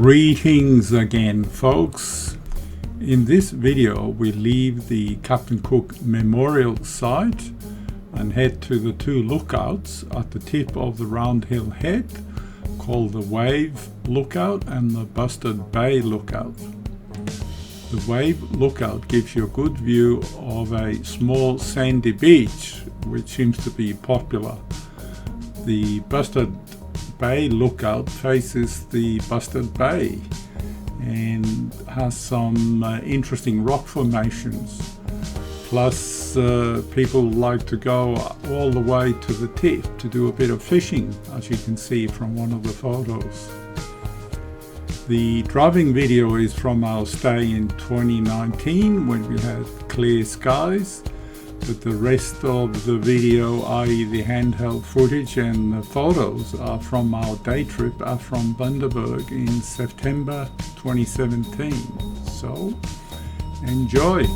Greetings again, folks. In this video we leave the Captain Cook Memorial site and head to the two lookouts at the tip of the Round Hill Head called the Wave Lookout and the Bustard Bay Lookout. The Wave Lookout gives you a good view of a small sandy beach which seems to be popular. The Bustard Bay Lookout faces the Bustard Bay and has some interesting rock formations. Plus people like to go all the way to the tip to do a bit of fishing, as you can see from one of the photos. The driving video is from our stay in 2019 when we had clear skies, but the rest of the video, i.e. the handheld footage and the photos, are from our day trip from Bundaberg in September 2017. So, enjoy!